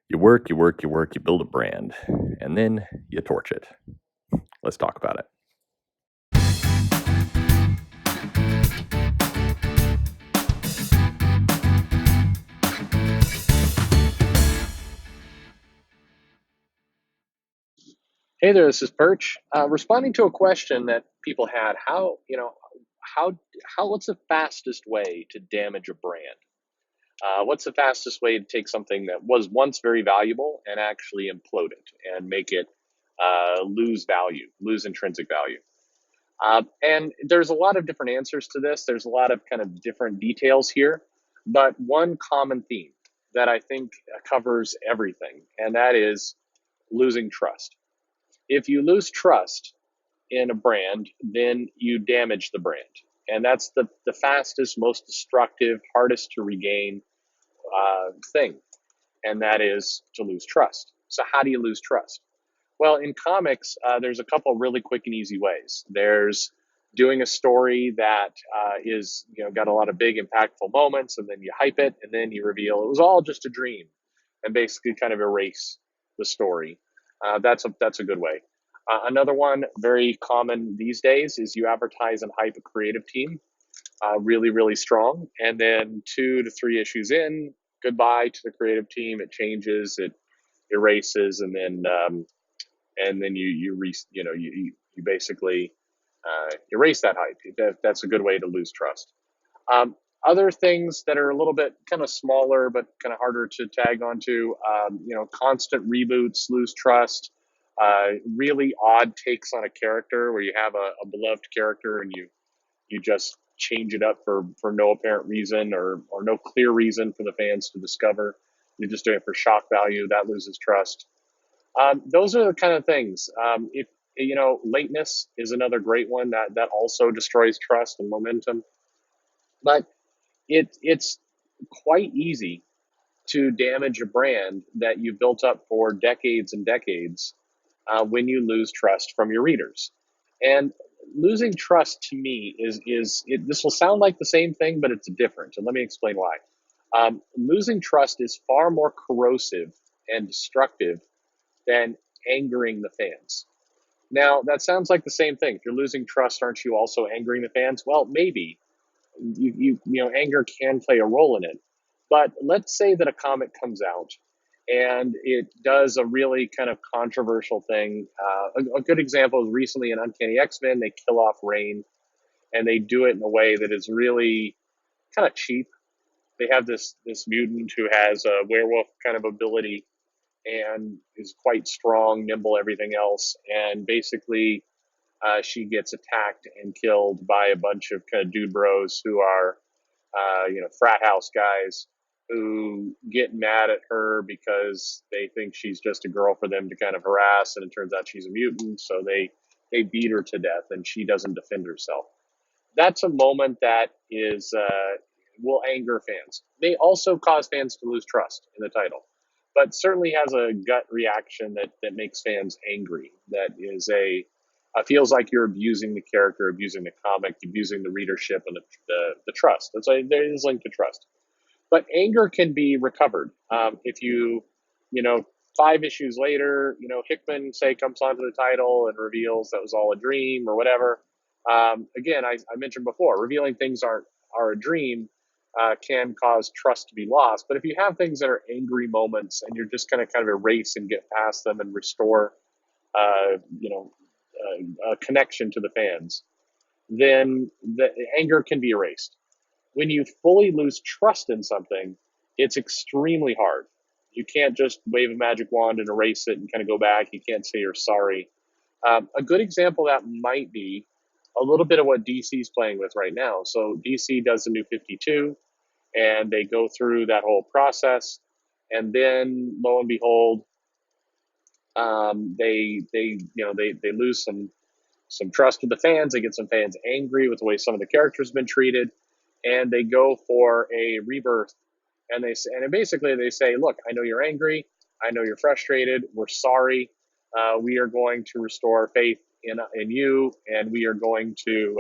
You work, you work, you work, you build a brand, and then you torch it. Let's talk about it. Hey there, this is Perch. Responding to a question that people had, how, what's the fastest way to damage a brand? What's the fastest way to take something that was once very valuable and actually implode it and make it lose value, lose intrinsic value? And there's a lot of different answers to this. There's a lot of kind of different details here, but one common theme that I think covers everything, and that is losing trust. If you lose trust in a brand, then you damage the brand. And that's the fastest, most destructive, hardest to regain thing. And that is to lose trust. So, how do you lose trust? Well, in comics, there's a couple really quick and easy ways. There's doing a story that is, got a lot of big, impactful moments, and then you hype it, and then you reveal it was all just a dream, and basically kind of erase the story. That's a good way. Another one, very common these days, is you advertise and hype a creative team, really, really strong, and then 2 to 3 issues in, goodbye to the creative team. It changes, it erases, and then you basically erase that hype. That's a good way to lose trust. Um, Other things that are a little bit kind of smaller but kind of harder to tag onto, constant reboots, lose trust, really odd takes on a character where you have a beloved character and you just change it up for no apparent reason or no clear reason for the fans to discover. You're just doing it for shock value. That loses trust. Those are the kind of things. If lateness is another great one that also destroys trust and momentum. But it's quite easy to damage a brand that you built up for decades and decades when you lose trust from your readers. And losing trust to me this will sound like the same thing, but it's different. And let me explain why. Losing trust is far more corrosive and destructive than angering the fans. Now, that sounds like the same thing. If you're losing trust, aren't you also angering the fans? Well, maybe anger can play a role in it. But let's say that a comic comes out and it does a really kind of controversial thing. A good example is recently in Uncanny X-Men, they kill off Rain, and they do it in a way that is really kind of cheap. They have this mutant who has a werewolf kind of ability and is quite strong, nimble, everything else, and basically she gets attacked and killed by a bunch of kind of dude bros who are, frat house guys who get mad at her because they think she's just a girl for them to kind of harass, and it turns out she's a mutant, so they beat her to death, and she doesn't defend herself. That's a moment that is will anger fans. May also cause fans to lose trust in the title, but certainly has a gut reaction that makes fans angry. That is feels like you're abusing the character, abusing the comic, abusing the readership and the trust. That's why there is linked to trust. But anger can be recovered if you know, 5 issues later, Hickman say comes onto the title and reveals that was all a dream or whatever. Again, I mentioned before, revealing things are a dream can cause trust to be lost. But if you have things that are angry moments and you're just going to kind of erase and get past them and restore, uh, you know, a connection to the fans, then the anger can be erased. When you fully lose trust in something, it's extremely hard. You can't just wave a magic wand and erase it and kind of go back. You can't say you're sorry. A good example of that might be a little bit of what DC's playing with right now. So DC does the new 52, and they go through that whole process, and then lo and behold, they lose some trust with the fans. They get some fans angry with the way some of the characters have been treated, and they go for a rebirth. And basically they say, "Look, I know you're angry. I know you're frustrated. We're sorry. We are going to restore faith in you, and we are going to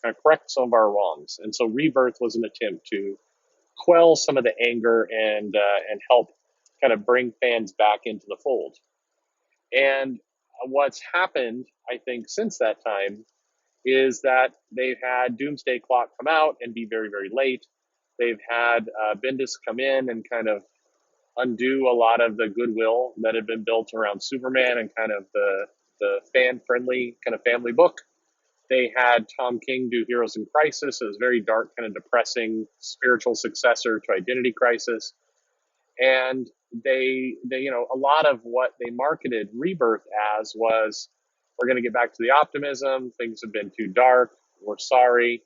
kind of correct some of our wrongs." And so Rebirth was an attempt to quell some of the anger and help kind of bring fans back into the fold. And what's happened, I think, since that time is that they've had Doomsday Clock come out and be very, very late. They've had Bendis come in and kind of undo a lot of the goodwill that had been built around Superman and kind of the fan friendly kind of family book. They had Tom King do Heroes in Crisis. It was very dark, kind of depressing spiritual successor to Identity Crisis. And they a lot of what they marketed Rebirth as was, we're going to get back to the optimism. Things have been too dark. We're sorry.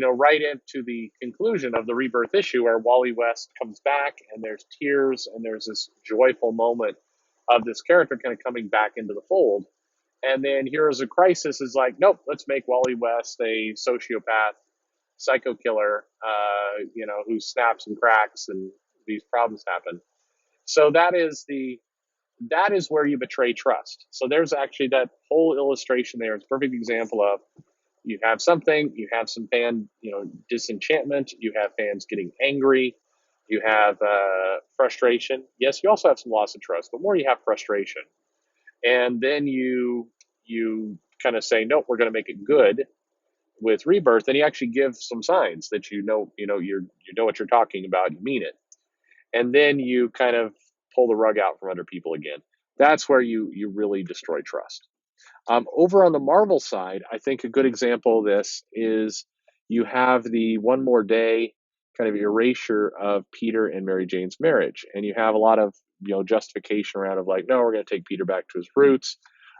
Right into the conclusion of the Rebirth issue where Wally West comes back and there's tears and there's this joyful moment of this character kind of coming back into the fold. And then Heroes of Crisis is like, nope, let's make Wally West a sociopath, psycho killer, who snaps and cracks and these problems happen. So that is where you betray trust. So there's actually that whole illustration there. It's a perfect example of, you have something, you have some fan, disenchantment, you have fans getting angry, you have frustration. Yes, you also have some loss of trust, but more you have frustration. And then you kind of say, nope, we're going to make it good with Rebirth, and you actually give some signs that you know what you're talking about, you mean it. And then you kind of pull the rug out from under people again. That's where you really destroy trust. Over on the Marvel side, I think a good example of this is you have the One More Day kind of erasure of Peter and Mary Jane's marriage, and you have a lot of justification around of like, no, we're going to take Peter back to his roots.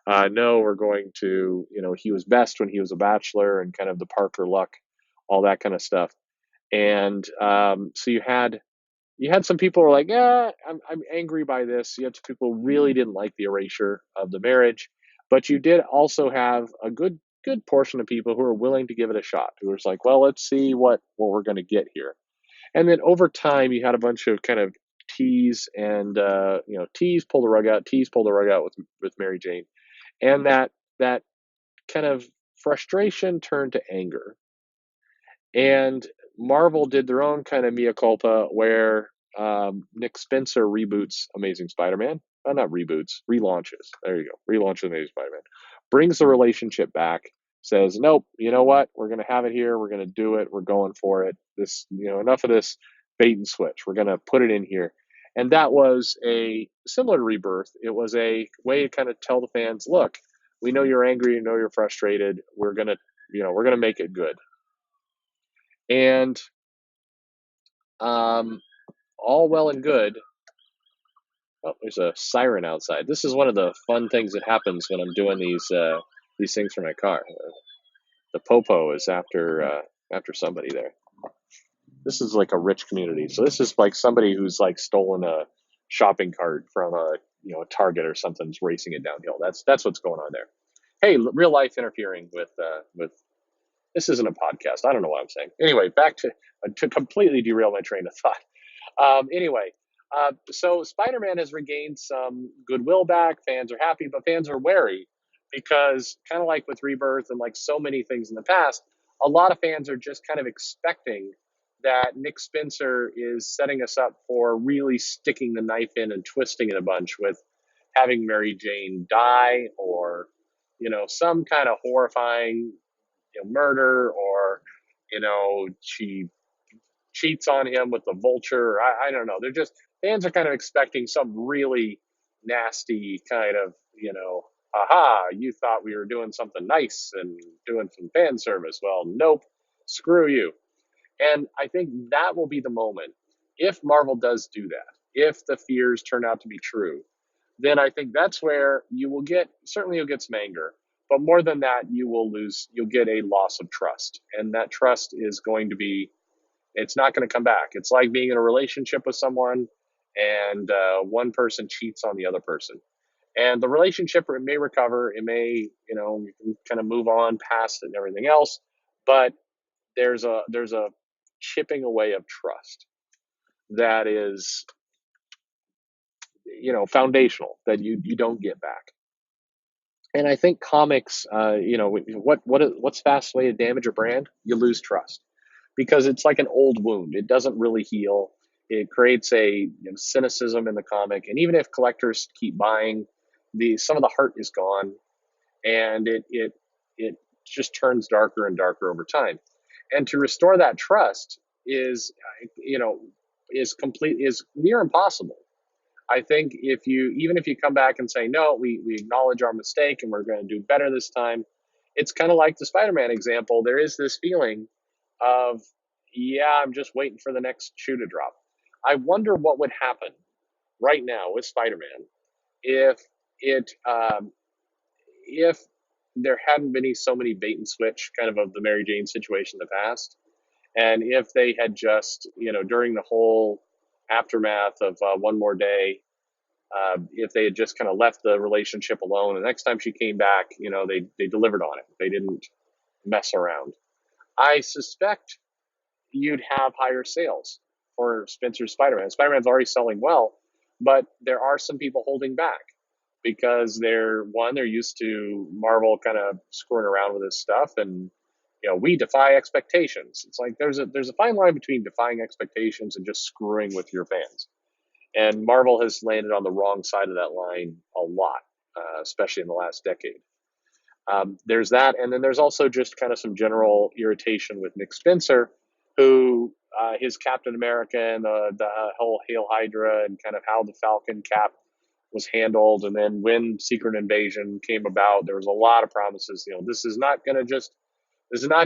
No, we're going to, he was best when he was a bachelor, and kind of the Parker luck, all that kind of stuff. And so you had some people who were like, yeah, I'm angry by this. You had some people who really didn't like the erasure of the marriage, but you did also have a good portion of people who are willing to give it a shot, who was like, well, let's see what we're going to get here. And then over time, you had a bunch of kind of tease and tease pull the rug out, tease pull the rug out with Mary Jane, and that kind of frustration turned to anger. And Marvel did their own kind of mea culpa where Nick Spencer reboots Amazing Spider-Man. Not reboots, relaunches. There you go. Relaunches Amazing Spider-Man. Brings the relationship back. Says, nope, you know what? We're going to have it here. We're going to do it. We're going for it. This, enough of this bait and switch. We're going to put it in here. And that was a similar to Rebirth. It was a way to kind of tell the fans, look, we know you're angry. We know you're frustrated. We're going to make it good. And all well and good. Oh, there's a siren outside. This is one of the fun things that happens when I'm doing these things for my car. The popo is after somebody there. This is like a rich community, so this is like somebody who's like stolen a shopping cart from a Target or something's racing it downhill. That's what's going on there. Hey, real life interfering with. This isn't a podcast. I don't know what I'm saying. Anyway, back to completely derail my train of thought. So Spider-Man has regained some goodwill back. Fans are happy, but fans are wary because, kind of like with Rebirth and like so many things in the past, a lot of fans are just kind of expecting that Nick Spencer is setting us up for really sticking the knife in and twisting it a bunch with having Mary Jane die, or some kind of horrifying murder, or she cheats on him with the Vulture. I don't know. They're just, fans are kind of expecting some really nasty kind of, aha, you thought we were doing something nice and doing some fan service. Well, nope, screw you. And I think that will be the moment, if Marvel does do that, if the fears turn out to be true, then I think that's where you'll get some anger, but more than that, you'll get a loss of trust. And that trust is going to be, it's not going to come back. It's like being in a relationship with someone and one person cheats on the other person. And the relationship, it may recover. It may, you can kind of move on past it and everything else. But there's a chipping away of trust that is, foundational, that you don't get back. And I think comics, what's fast way to damage a brand? You lose trust, because it's like an old wound. It doesn't really heal. It creates a cynicism in the comic, and even if collectors keep buying, the some of the heart is gone, and it just turns darker and darker over time. And to restore that trust is, you know, is near impossible. I think if you even if you come back and say no, we acknowledge our mistake and we're going to do better this time, it's kind of like the Spider-Man example. There is this feeling of, yeah, I'm just waiting for the next shoe to drop. I wonder what would happen right now with Spider-Man if it if there hadn't been so many bait and switch kind of the Mary Jane situation in the past, and if they had just, during the whole aftermath of One More Day, if they had just kind of left the relationship alone, and the next time she came back, they delivered on it. They didn't mess around. I suspect you'd have higher sales for Spencer's Spider-Man. Spider-Man's already selling well, but there are some people holding back because they're used to Marvel kind of screwing around with this stuff, and we defy expectations. It's like there's a fine line between defying expectations and just screwing with your fans. And Marvel has landed on the wrong side of that line a lot, especially in the last decade. There's that, and then there's also just kind of some general irritation with Nick Spencer, who his Captain America and the whole Hail Hydra and kind of how the Falcon Cap was handled, and then when Secret Invasion came about, there was a lot of promises. This is not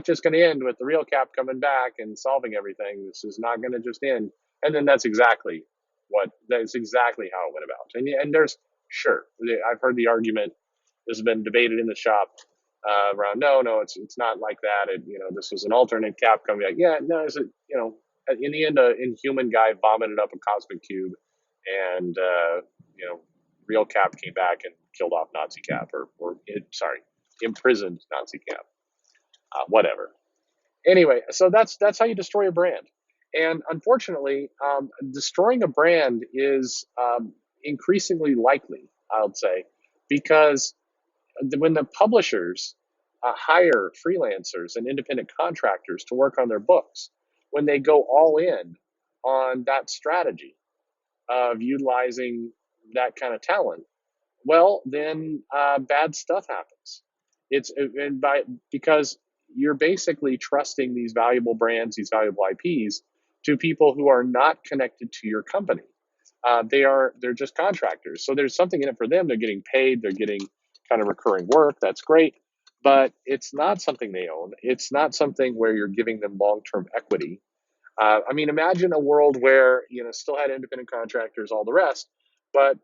just going to end with the real Cap coming back and solving everything. This is not going to just end. And then that's exactly how it went about. And there's sure I've heard the argument. This has been debated in the shop around. No, it's not like that. This was an alternate Cap coming back. Yeah, no, in the end, an Inhuman guy vomited up a cosmic cube, and real Cap came back and killed off Nazi Cap, imprisoned Nazi Cap. Whatever. Anyway, so that's how you destroy a brand. And unfortunately, destroying a brand is increasingly likely, I would say, because when the publishers hire freelancers and independent contractors to work on their books, when they go all in on that strategy of utilizing that kind of talent, well, then bad stuff happens. Because you're basically trusting these valuable brands, these valuable IPs, to people who are not connected to your company. They're just contractors. So there's something in it for them. They're getting paid. They're getting kind of recurring work. That's great, but it's not something they own. It's not something where you're giving them long-term equity. Imagine a world where still had independent contractors, all the rest, but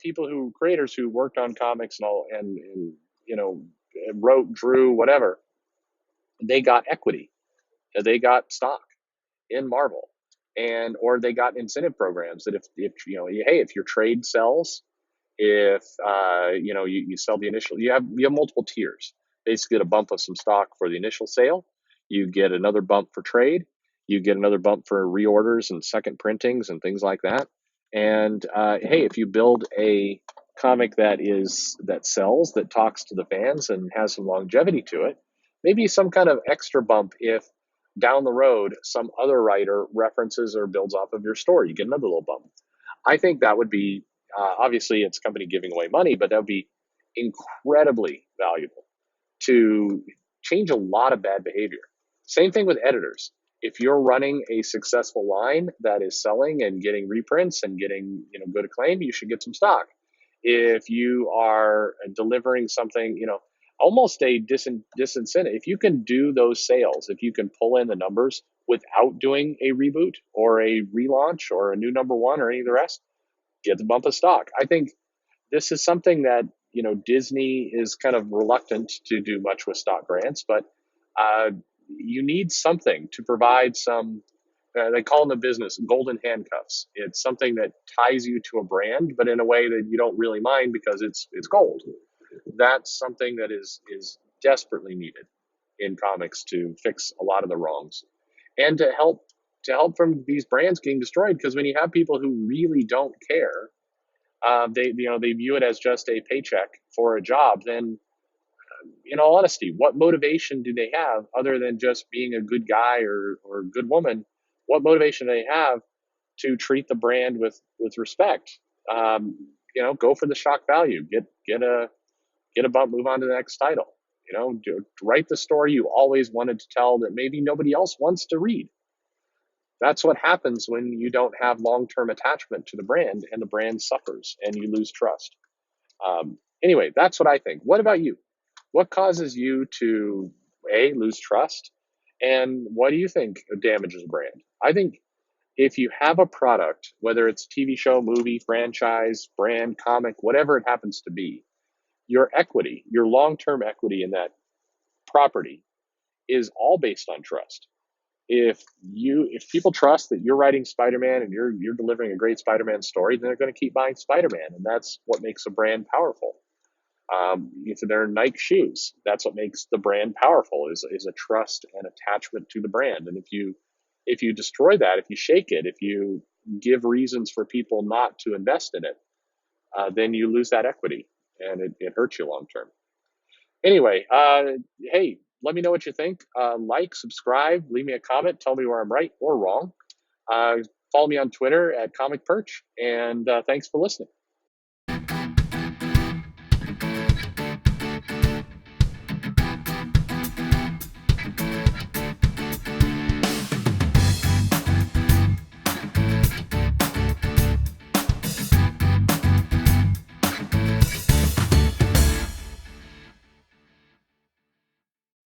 creators who worked on comics and all, and wrote, drew, whatever, they got equity, they got stock in Marvel, or they got incentive programs that if your trade sells, if you sell the initial, you have multiple tiers. Basically, get a bump of some stock for the initial sale, you get another bump for trade, you get another bump for reorders and second printings and things like that. And hey, if you build a comic that sells, that talks to the fans and has some longevity to it, maybe some kind of extra bump if down the road some other writer references or builds off of your story, you get another little bump. I think that would be obviously it's company giving away money, but that would be incredibly valuable to change a lot of bad behavior. Same thing with editors. If you're running a successful line that is selling and getting reprints and getting good acclaim, you should get some stock. If you are delivering something, almost a disincentive. If you can do those sales, if you can pull in the numbers without doing a reboot or a relaunch or a new number one or any of the rest, get the bump of stock. I think this is something that Disney is kind of reluctant to do much with stock grants, but you need something to provide some. They call in the business golden handcuffs. It's something that ties you to a brand, but in a way that you don't really mind because it's gold. That's something that is desperately needed in comics to fix a lot of the wrongs and to help from these brands getting destroyed. Because when you have people who really don't care, they view it as just a paycheck for a job, then in all honesty, what motivation do they have other than just being a good guy or a good woman? What motivation do they have to treat the brand with respect. Go for the shock value. Get a bump, move on to the next title. Write the story you always wanted to tell that maybe nobody else wants to read. That's what happens when you don't have long-term attachment to the brand, and the brand suffers and you lose trust. Anyway, that's what I think. What about you? What causes you to lose trust, and what do you think damages a brand? I think if you have a product, whether it's TV show, movie, franchise, brand, comic, whatever it happens to be, your equity, your long-term equity in that property is all based on trust. If people trust that you're writing Spider-Man and you're delivering a great Spider-Man story, then they're going to keep buying Spider-Man, and that's what makes a brand powerful. If they're Nike shoes, that's what makes the brand powerful is a trust and attachment to the brand. And if you destroy that, if you shake it, if you give reasons for people not to invest in it, then you lose that equity, and it hurts you long term. Anyway, hey, let me know what you think. Like, subscribe, leave me a comment, tell me where I'm right or wrong. Follow me on Twitter at Comic Perch, and thanks for listening.